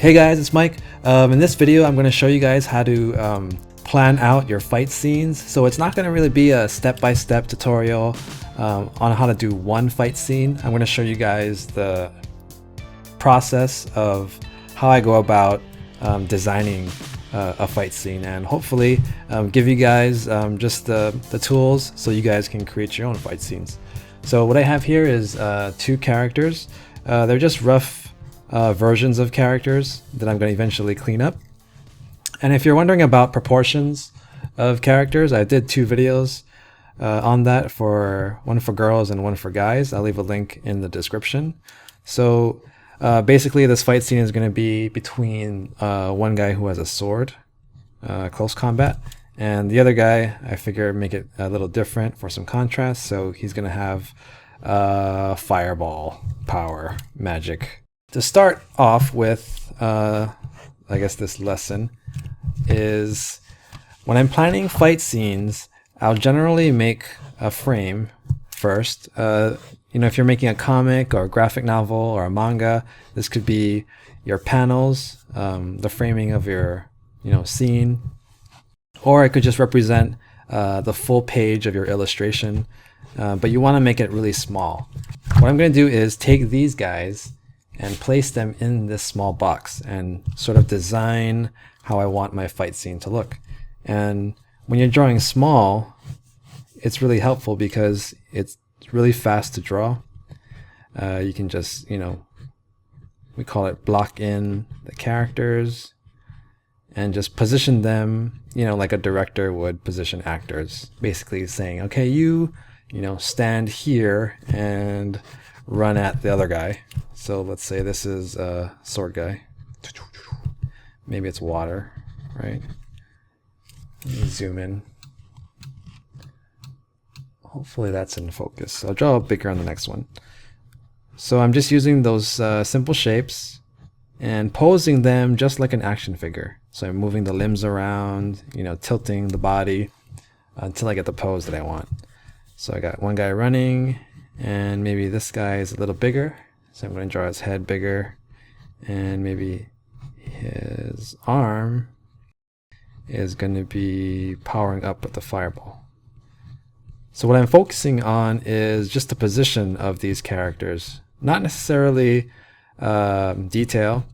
Hey guys, it's Mike. In this video, I'm going to show you guys how to plan out your fight scenes. So it's not going to really be a step-by-step tutorial on how to do one fight scene. I'm going to show you guys the process of how I go about designing a fight scene, and hopefully give you guys just the tools so you guys can create your own fight scenes. So what I have here is two characters. They're just rough versions of characters that I'm going to eventually clean up. And if you're wondering about proportions of characters, I did two videos on that, one for girls and one for guys. I'll leave a link in the description. So basically this fight scene is going to be between one guy who has a sword, close combat, and the other guy, I figure make it a little different for some contrast. So he's going to have fireball power, magic. To start off with, I guess this lesson is when I'm planning fight scenes, I'll generally make a frame first. If you're making a comic or a graphic novel or a manga, this could be your panels, the framing of your scene, or it could just represent the full page of your illustration, but you want to make it really small. What I'm going to do is take these guys and place them in this small box and sort of design how I want my fight scene to look. And when you're drawing small, it's really helpful because it's really fast to draw. You can just, we call it block in the characters and just position them, like a director would position actors, basically saying, okay, you stand here and run at the other guy. So let's say this is a sword guy. Maybe it's water, right? Let me zoom in. Hopefully that's in focus. I'll draw bigger on the next one. So I'm just using those simple shapes and posing them just like an action figure. So I'm moving the limbs around, tilting the body until I get the pose that I want. So I got one guy running, and maybe this guy is a little bigger, so I'm going to draw his head bigger, and maybe his arm is going to be powering up with the fireball. So what I'm focusing on is just the position of these characters, not necessarily detail,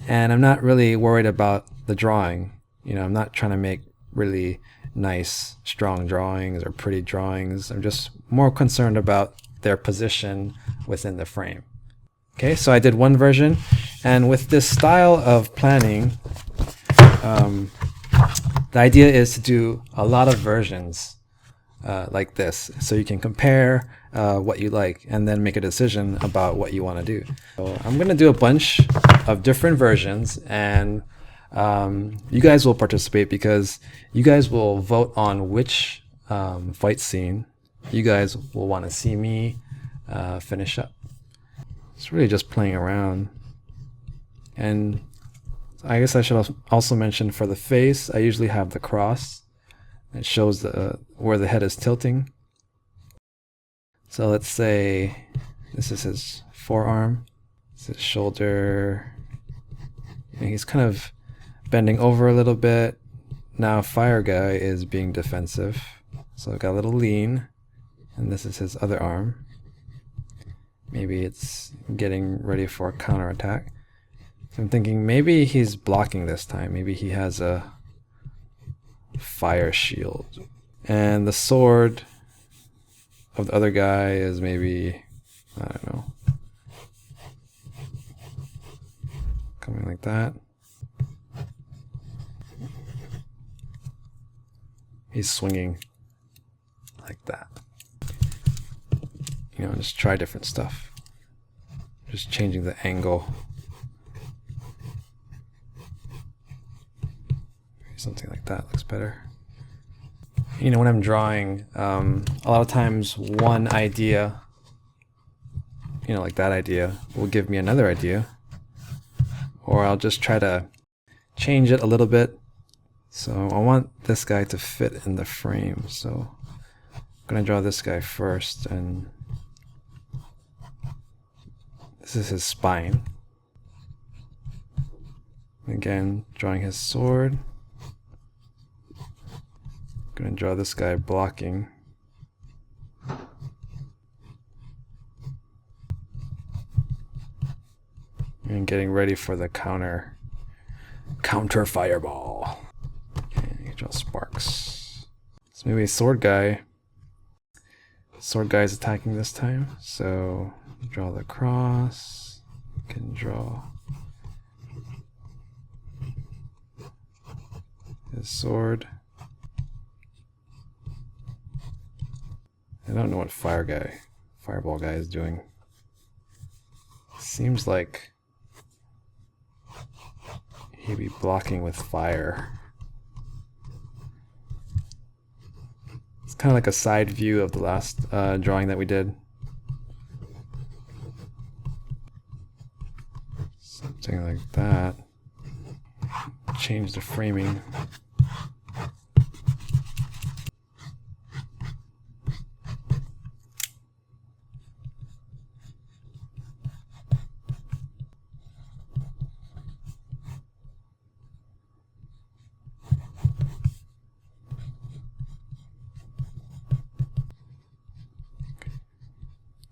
and I'm not really worried about the drawing. I'm not trying to make really nice, strong drawings or pretty drawings. I'm just more concerned about their position within the frame. Okay, so I did one version, and with this style of planning, the idea is to do a lot of versions like this, so you can compare what you like and then make a decision about what you want to do. So I'm going to do a bunch of different versions, and you guys will participate because you guys will vote on which fight scene you guys will want to see me finish up. It's really just playing around. And I guess I should also mention for the face, I usually have the cross. It shows where the head is tilting. So let's say this is his forearm, this is his shoulder, and he's kind of bending over a little bit. Now fire guy is being defensive, so I've got a little lean, and this is his other arm. Maybe it's getting ready for a counterattack. So I'm thinking maybe he's blocking this time. Maybe he has a fire shield, and the sword of the other guy is maybe, I don't know, coming like that. He's swinging like that. Just try different stuff. Just changing the angle. Something like that looks better. When I'm drawing, a lot of times one idea, like that idea, will give me another idea. Or I'll just try to change it a little bit. So I want this guy to fit in the frame. So I'm going to draw this guy first, and this is his spine. Again, drawing his sword. Gonna draw this guy blocking. And getting ready for the counter fireball. And you draw sparks. So maybe a sword guy. Sword guy is attacking this time. So draw the cross. You can draw his sword. I don't know what fireball guy is doing. Seems like he'd be blocking with fire. It's kind of like a side view of the last drawing that we did. Something like that. Change the framing.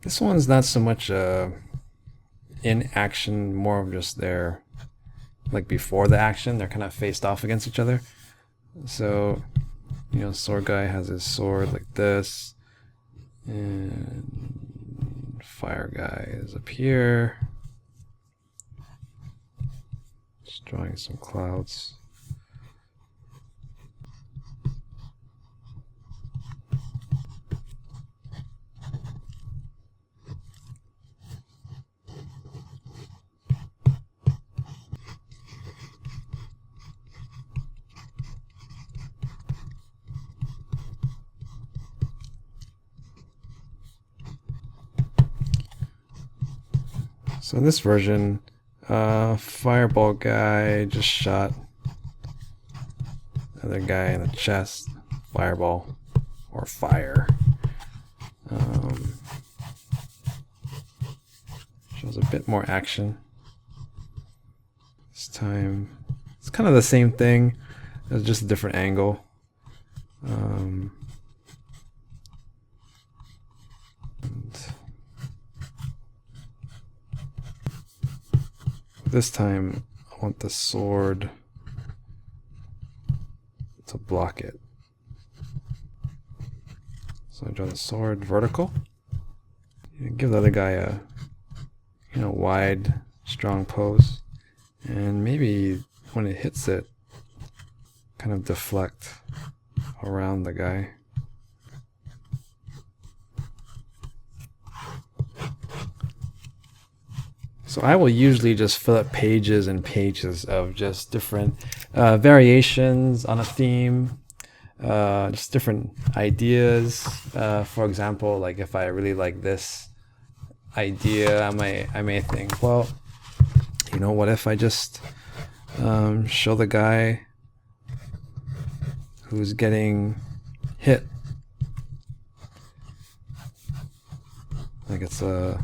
This one's not so much in action, more of just there, like before the action, they're kind of faced off against each other. So, you know, sword guy has his sword like this, and fire guy is up here. Just drawing some clouds. So in this version, fireball guy just shot other guy in the chest. Fireball or fire. Shows a bit more action. This time it's kind of the same thing, it's just a different angle. And this time I want the sword to block it. So I draw the sword vertical. Give the other guy a wide, strong pose. And maybe when it hits it, kind of deflect around the guy. So I will usually just fill up pages and pages of just different variations on a theme, just different ideas. For example, like if I really like this idea, I may think, well, you know, what if I just show the guy who's getting hit, like it's a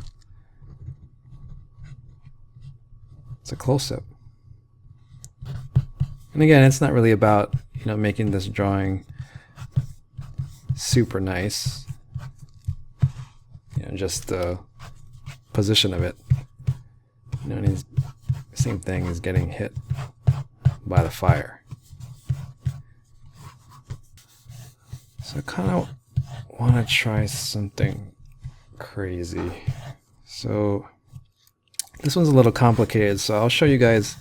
close-up. And again, it's not really about, you know, making this drawing super nice, you know, just the position of it. You know, and he's, same thing as getting hit by the fire. So I kind of want to try something crazy. So this one's a little complicated, so I'll show you guys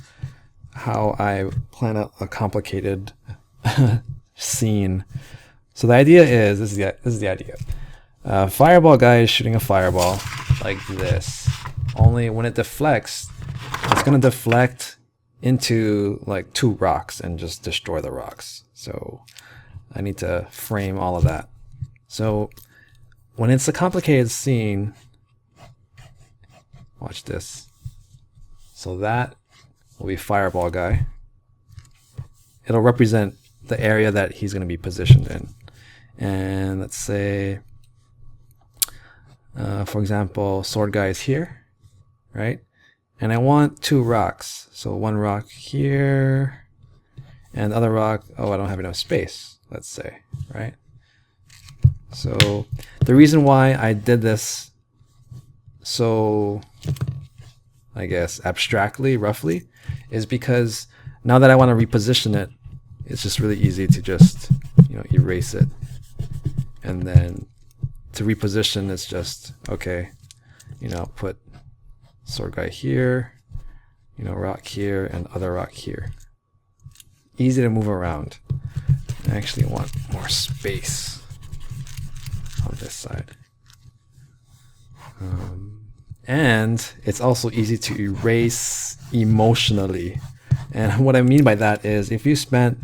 how I plan out a complicated scene. So the idea is, this is the idea. Fireball guy is shooting a fireball like this. Only when it deflects, it's going to deflect into like 2 rocks and just destroy the rocks. So I need to frame all of that. So when it's a complicated scene, watch this. So that will be fireball guy. It'll represent the area that he's going to be positioned in. And let's say, for example, sword guy is here, right? And I want 2 rocks. So 1 rock here, and the other rock, oh, I don't have enough space, let's say, right? So the reason why I did this so, I guess, abstractly, roughly, is because now that I want to reposition it, it's just really easy to just, erase it. And then to reposition, it's just, okay, put sword guy here, rock here, and other rock here. Easy to move around. I actually want more space on this side. And it's also easy to erase emotionally. And what I mean by that is if you spent,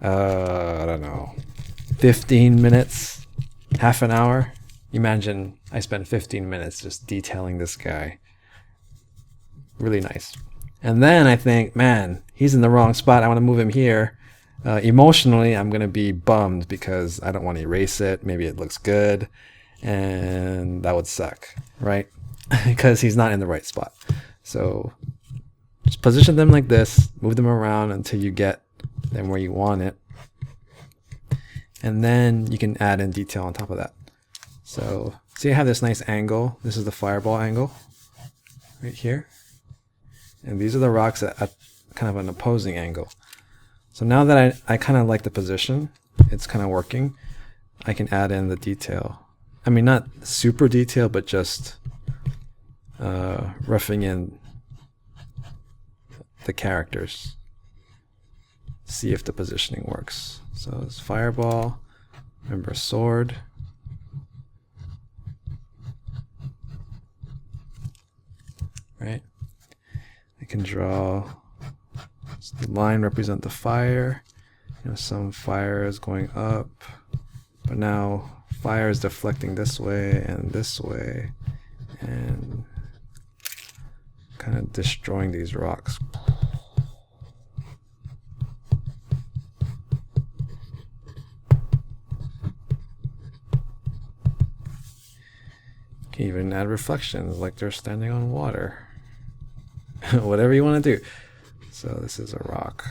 I don't know, 15 minutes, half an hour, imagine I spent 15 minutes just detailing this guy. Really nice. And then I think, man, he's in the wrong spot. I want to move him here. Emotionally, I'm going to be bummed because I don't want to erase it. Maybe it looks good. And that would suck, right? Because he's not in the right spot. So just position them like this, move them around until you get them where you want it. And then you can add in detail on top of that. So see, I have this nice angle. This is the fireball angle right here. And these are the rocks at kind of an opposing angle. So now that I kind of like the position, it's kind of working, I can add in the detail. I mean, not super detail, but just roughing in the characters. See if the positioning works. So it's fireball, remember sword. Right? I can draw, so the line represent the fire. Some fire is going up, but now fire is deflecting this way, and kind of destroying these rocks. You can even add reflections like they're standing on water. Whatever you want to do. So this is a rock.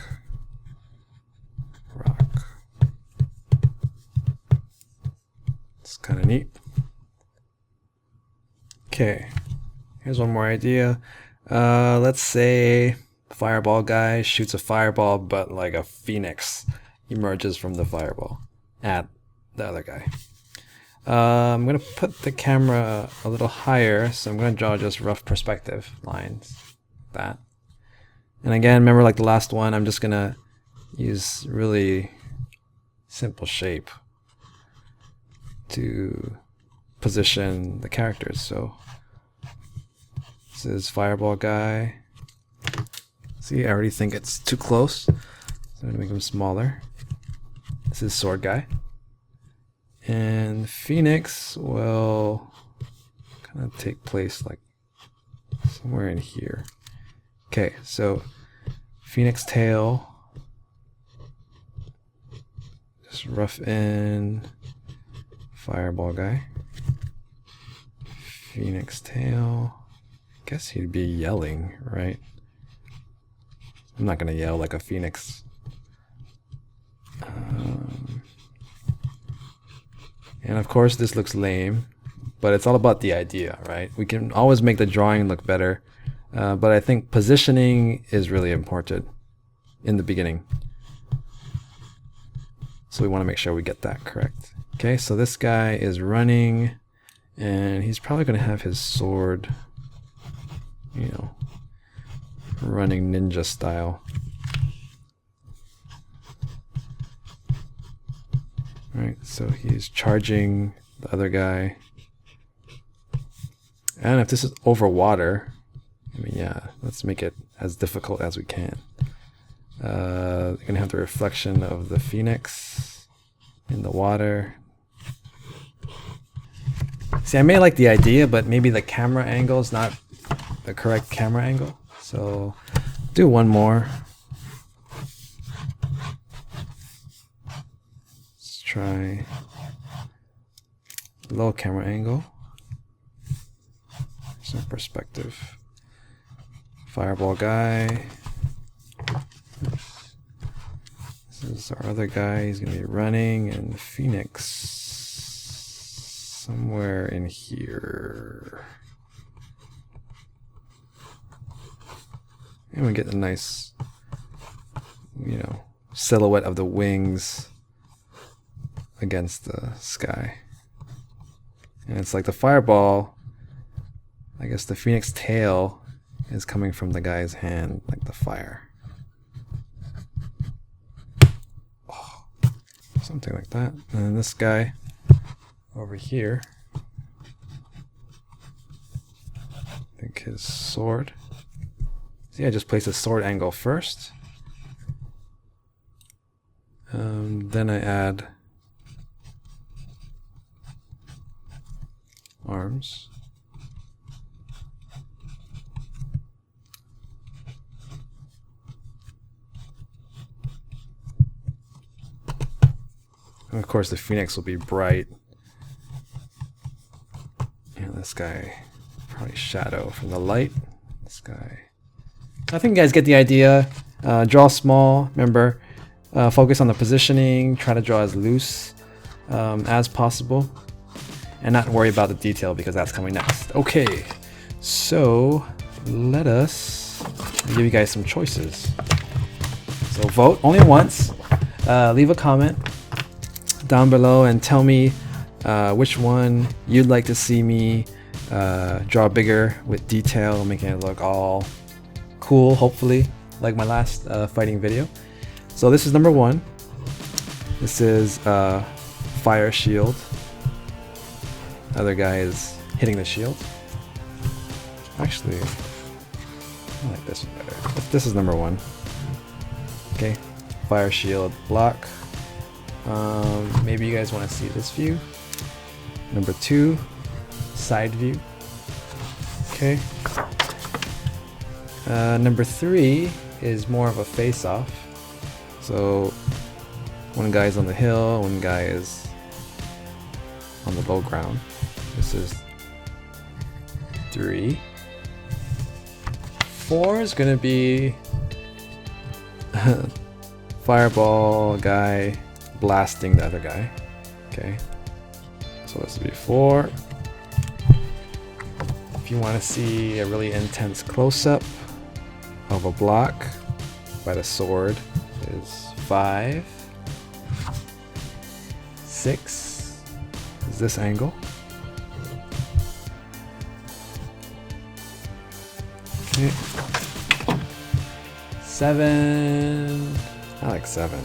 It's kind of neat. Okay, here's one more idea. Let's say fireball guy shoots a fireball, but like a phoenix emerges from the fireball at the other guy. I'm going to put the camera a little higher, so I'm going to draw just rough perspective lines. That. And again, remember like the last one, I'm just going to use really simple shape to position the characters. So this is fireball guy. See, I already think it's too close, so I'm going to make him smaller. This is sword guy. And Phoenix will kind of take place like somewhere in here. Okay, so Phoenix tail, just rough in fireball guy. Phoenix tail, I guess he'd be yelling, right? I'm not gonna yell like a phoenix. And of course this looks lame, but it's all about the idea, right? We can always make the drawing look better, but I think positioning is really important in the beginning. So we want to make sure we get that correct. Okay, so this guy is running, and he's probably going to have his sword, running ninja style. Right, so he's charging the other guy. And if this is over water, I mean, yeah, let's make it as difficult as we can. You're going to have the reflection of the phoenix in the water. See, I may like the idea, but maybe the camera angle is not the correct camera angle. So do one more. Try low camera angle, some perspective. fireball guy. Oops. This is our other guy. He's going to be running, and Phoenix somewhere in here. And we get a nice, silhouette of the wings against the sky. And it's like the fireball, I guess the Phoenix tail is coming from the guy's hand, like the fire. Oh, something like that. And then this guy over here, I think his sword. See, I just place a sword angle first. Then I add arms. And of course the Phoenix will be bright. And this guy, probably shadow from the light. This guy. I think you guys get the idea. Draw small, remember, focus on the positioning, try to draw as loose as possible, and not worry about the detail because that's coming next. Okay, so let us give you guys some choices. So vote only once, leave a comment down below and tell me which one you'd like to see me draw bigger with detail, making it look all cool, hopefully, like my last fighting video. So this is number 1. This is fire shield. Other guy is hitting the shield. Actually, I like this one better. This is number 1. Okay, fire shield block. Maybe you guys want to see this view. Number 2, side view. Okay. Number 3 is more of a face-off. So one guy is on the hill, one guy is on the low ground. This is 3. 4 is gonna be fireball guy blasting the other guy. Okay, so this will be 4. If you want to see a really intense close-up of a block by the sword, is 5. 6 is this angle. Okay. 7, I like 7.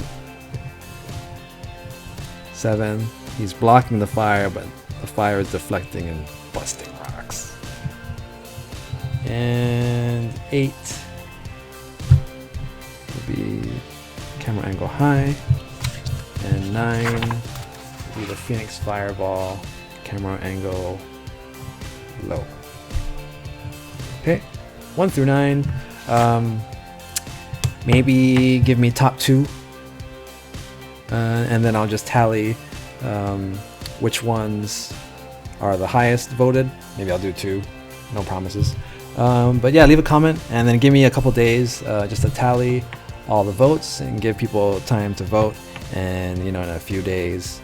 7, he's blocking the fire, but the fire is deflecting and busting rocks. And 8 will be camera angle high, and 9 will be the Phoenix fireball, camera angle low. Okay, 1 through 9. Maybe give me top 2, and then I'll just tally which ones are the highest voted. Maybe I'll do 2, no promises. But yeah, leave a comment and then give me a couple days just to tally all the votes and give people time to vote. And in a few days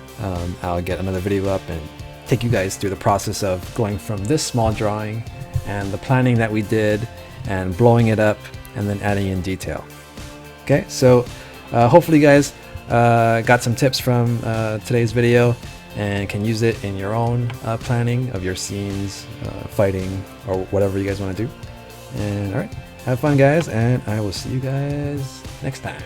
I'll get another video up and take you guys through the process of going from this small drawing and the planning that we did and blowing it up and then adding in detail. Okay, so hopefully you guys got some tips from today's video and can use it in your own planning of your scenes, fighting, or whatever you guys want to do. And alright, have fun guys, and I will see you guys next time.